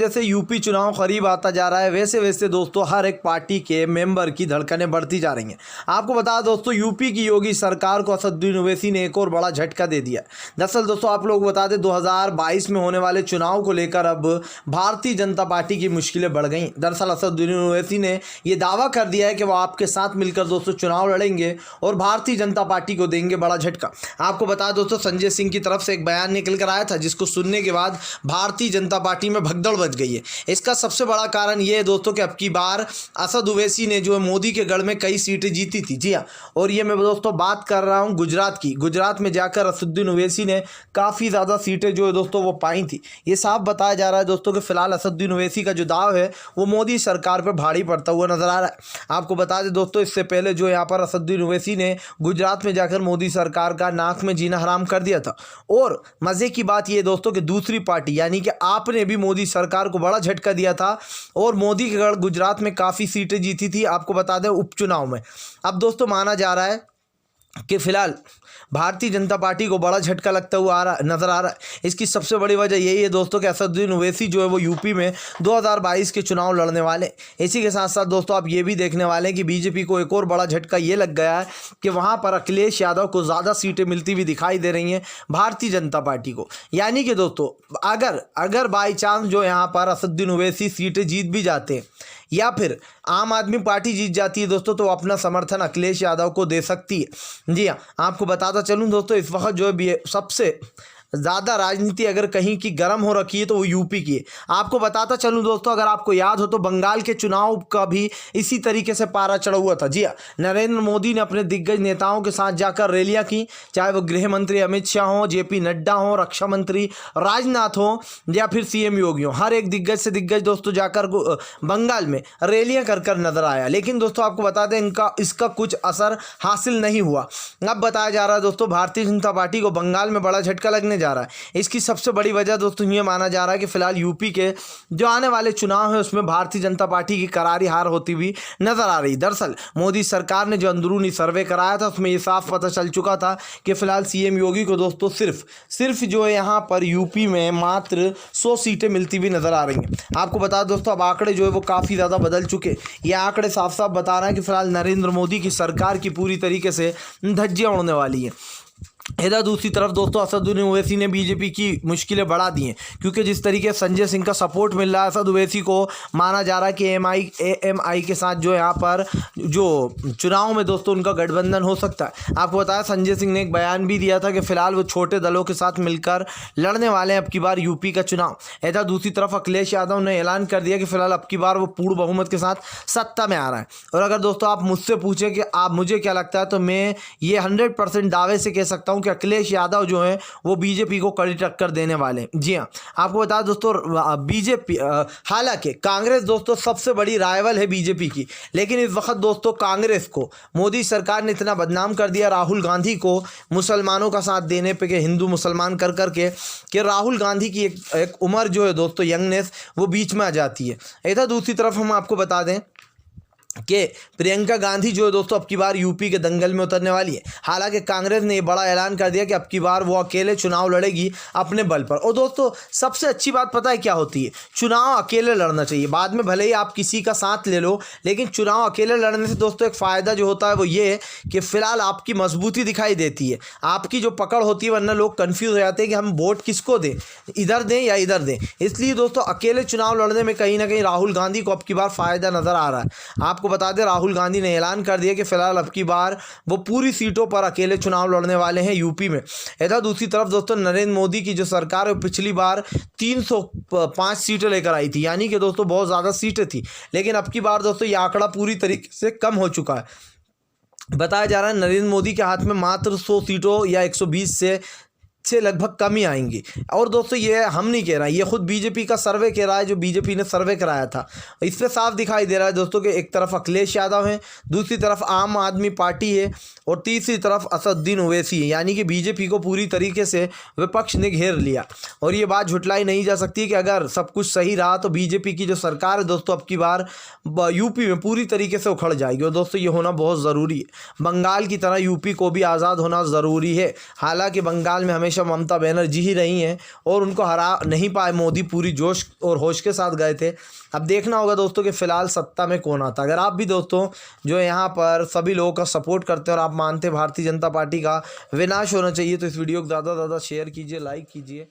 जैसे यूपी चुनाव करीब आता जा रहा है वैसे वैसे दोस्तों हर एक पार्टी के मेंबर की धड़कनें बढ़ती जा रही हैं। आपको बता दोस्तों यूपी की योगी सरकार को असदुद्दीन ओवैसी ने एक और बड़ा झटका दे दिया। दरअसल दोस्तों आप लोग बता दें 2022 में होने वाले चुनाव को लेकर अब भारतीय जनता पार्टी की मुश्किलें बढ़ गई। दरअसल असदुद्दीन ओवैसी ने यह दावा कर दिया है कि वो आपके साथ मिलकर दोस्तों चुनाव लड़ेंगे और भारतीय जनता पार्टी को देंगे बड़ा झटका। आपको बता दोस्तों संजय सिंह की तरफ से एक बयान निकल कर आया था जिसको सुनने के बाद भारतीय जनता पार्टी में भगदड़ मच गई है। इसका सबसे बड़ा कारण यह है दोस्तों कि अब की बार असद ओवैसी ने जो है मोदी के गढ़ में कई सीटें जीती थी। जी हाँ, और ये मैं दोस्तों बात कर रहा हूँ गुजरात की। गुजरात में जाकर असदुद्दीन ओवैसी ने काफ़ी ज़्यादा सीटें जो है दोस्तों वो पाई थी। ये साफ बताया जा रहा है दोस्तों कि फिलहाल असदुद्दीन ओवैसी का जो दाव है वो मोदी सरकार पर भारी पड़ता हुआ नजर आ रहा है। आपको बता दें दोस्तों इससे पहले जो यहाँ पर असदुद्दीन ओवैसी ने गुजरात में जाकर मोदी सरकार का नाक में जीना हराम कर दिया था। और मज़े की बात ये दोस्तों कि दूसरी पार्टी यानी कि आपने भी मोदी सरकार को बड़ा झटका दिया था और मोदी के गढ़ गुजरात में काफ़ी सीटें जीती थी। आपको बता दें उपचुनाव में। अब दोस्तों माना जा रहा है कि फिलहाल भारतीय जनता पार्टी को बड़ा झटका लगता हुआ नजर आ रहा है। इसकी सबसे बड़ी वजह यही है दोस्तों कि असदुद्दीन ओवैसी जो है वो यूपी में 2022 के चुनाव लड़ने वाले। इसी के साथ साथ दोस्तों आप ये भी देखने वाले हैं कि बीजेपी को एक और बड़ा झटका ये लग गया है कि वहाँ पर अखिलेश यादव को ज़्यादा सीटें मिलती हुई दिखाई दे रही हैं भारतीय जनता पार्टी को। यानी कि दोस्तों अगर बाई चांस जो यहाँ पर असदुद्दीन ओवैसी सीटें जीत भी जाते हैं या फिर आम आदमी पार्टी जीत जाती है दोस्तों तो अपना समर्थन अखिलेश यादव को दे सकती है। जी हाँ, आपको बताता चलूँ दोस्तों इस वक्त जो है सबसे ज़्यादा राजनीति अगर कहीं की गर्म हो रखी है तो वो यूपी की है। आपको बताता चलूँ दोस्तों अगर आपको याद हो तो बंगाल के चुनाव का भी इसी तरीके से पारा चढ़ा हुआ था। जी हाँ, नरेंद्र मोदी ने अपने दिग्गज नेताओं के साथ जाकर रैलियां की, चाहे वो गृह मंत्री अमित शाह हो, जेपी नड्डा हो, रक्षा मंत्री राजनाथ हो या फिर सीएम योगी हो। हर एक दिग्गज से दिग्गज दोस्तों जाकर बंगाल में रैलियां कर नजर आया। लेकिन दोस्तों आपको बता दें इसका कुछ असर हासिल नहीं हुआ। अब बताया जा रहा है दोस्तों भारतीय जनता पार्टी को बंगाल में बड़ा झटका लगने जा रहा है। इसकी सबसे बड़ी वजह दोस्तों ये माना जा रहा है कि फिलहाल यूपी के जो आने वाले चुनाव है उसमें भारतीय जनता पार्टी की करारी हार होती हुई नजर आ रही। दरअसल मोदी सरकार ने जो अंदरूनी सर्वे कराया था उसमें ये साफ पता चल चुका था कि फिलहाल सीएम योगी को दोस्तों सिर्फ जो है यहाँ पर यूपी में मात्र 100 सीटें मिलती हुई नजर आ रही हैं। आपको बता दोस्तों अब आंकड़े जो है वो काफ़ी ज़्यादा बदल चुके। ये आंकड़े साफ साफ बता रहे हैं कि फिलहाल नरेंद्र मोदी की सरकार की पूरी तरीके से धज्जियां उड़ने वाली हैं। इधर दूसरी तरफ दोस्तों असदुद्दीन ओवैसी ने बीजेपी की मुश्किलें बढ़ा दी हैं क्योंकि जिस तरीके से संजय सिंह का सपोर्ट मिल रहा है असद ओवैसी को माना जा रहा है कि एएमआई के साथ जो यहाँ पर जो चुनाव में दोस्तों उनका गठबंधन हो सकता है। आपको बताया संजय सिंह ने एक बयान भी दिया था कि फिलहाल वो छोटे दलों के साथ मिलकर लड़ने वाले हैं अब की बार यूपी का चुनाव। इधर दूसरी तरफ अखिलेश यादव ने ऐलान कर दिया कि फिलहाल अब की बार वो पूर्ण बहुमत के साथ सत्ता में आ रहा है। और अगर दोस्तों आप मुझसे पूछें कि आप मुझे क्या लगता है तो मैं ये 100% दावे से कह सकता हूँ कि अखिलेश यादव जो हैं वो बीजेपी को कड़ी टक्कर देने वाले। जी हाँ, आपको बता दोस्तों बीजेपी हालांकि कांग्रेस दोस्तों सबसे बड़ी राइवल है बीजेपी की, लेकिन इस वक्त दोस्तों कांग्रेस को मोदी सरकार ने इतना बदनाम कर दिया राहुल गांधी को मुसलमानों का साथ देने पे कि हिंदू मुसलमान कर करके कि राहुल गांधी की एक उम्र जो है दोस्तों यंगनेस वो बीच में आ जाती है। इधर दूसरी तरफ हम आपको बता दें कि प्रियंका गांधी जो है दोस्तों अब की बार यूपी के दंगल में उतरने वाली है। हालांकि कांग्रेस ने ये बड़ा ऐलान कर दिया कि अब की बार वो अकेले चुनाव लड़ेगी अपने बल पर। और दोस्तों सबसे अच्छी बात पता है क्या होती है, चुनाव अकेले लड़ना चाहिए। बाद में भले ही आप किसी का साथ ले लो, लेकिन चुनाव अकेले लड़ने से दोस्तों एक फ़ायदा जो होता है वो ये है कि फिलहाल आपकी मजबूती दिखाई देती है, आपकी जो पकड़ होती है। वरना लोग कन्फ्यूज़ हो जाते हैं कि हम वोट किसको दें, इधर दें या इधर दें। इसलिए दोस्तों अकेले चुनाव लड़ने में कहीं ना कहीं राहुल गांधी को अब की बार फ़ायदा नज़र आ रहा है। आपको बता दें राहुल गांधी ने ऐलान कर दिया कि फिलहाल अब की बार वो पूरी सीटों पर अकेले चुनाव लड़ने वाले हैं यूपी में। इधर दूसरी तरफ दोस्तों नरेंद्र मोदी की जो सरकार है पिछली बार 305 सीटें लेकर आई थी, यानी कि दोस्तों बहुत ज़्यादा सीटें थी। लेकिन अब की बार दोस्तों ये आंकड़ा पूरी तरीके से कम हो चुका है। बताया जा रहा है नरेंद्र मोदी के हाथ में मात्र 100 सीटों या 120 से लगभग कम ही आएंगी। और दोस्तों ये हम नहीं कह रहे हैं, ये खुद बीजेपी का सर्वे कह रहा है, जो बीजेपी ने सर्वे कराया था। इससे साफ दिखाई दे रहा है दोस्तों कि एक तरफ अखिलेश यादव हैं, दूसरी तरफ आम आदमी पार्टी है और तीसरी तरफ असदुद्दीन ओवैसी है। यानी कि बीजेपी को पूरी तरीके से विपक्ष ने घेर लिया। और ये बात झुटलाई नहीं जा सकती कि अगर सब कुछ सही रहा तो बीजेपी की जो सरकार है दोस्तों अब की बार यूपी में पूरी तरीके से उखड़ जाएगी। और दोस्तों ये होना बहुत ज़रूरी है। बंगाल की तरह यूपी को भी आज़ाद होना ज़रूरी है। हालांकि बंगाल में हमें हमेशा ममता बनर्जी ही रही हैं और उनको हरा नहीं पाए मोदी, पूरी जोश और होश के साथ गए थे। अब देखना होगा दोस्तों कि फ़िलहाल सत्ता में कौन आता है। अगर आप भी दोस्तों जो यहाँ पर सभी लोगों का सपोर्ट करते हैं और आप मानते हैं भारतीय जनता पार्टी का विनाश होना चाहिए, तो इस वीडियो को ज़्यादा से ज़्यादा शेयर कीजिए, लाइक कीजिए।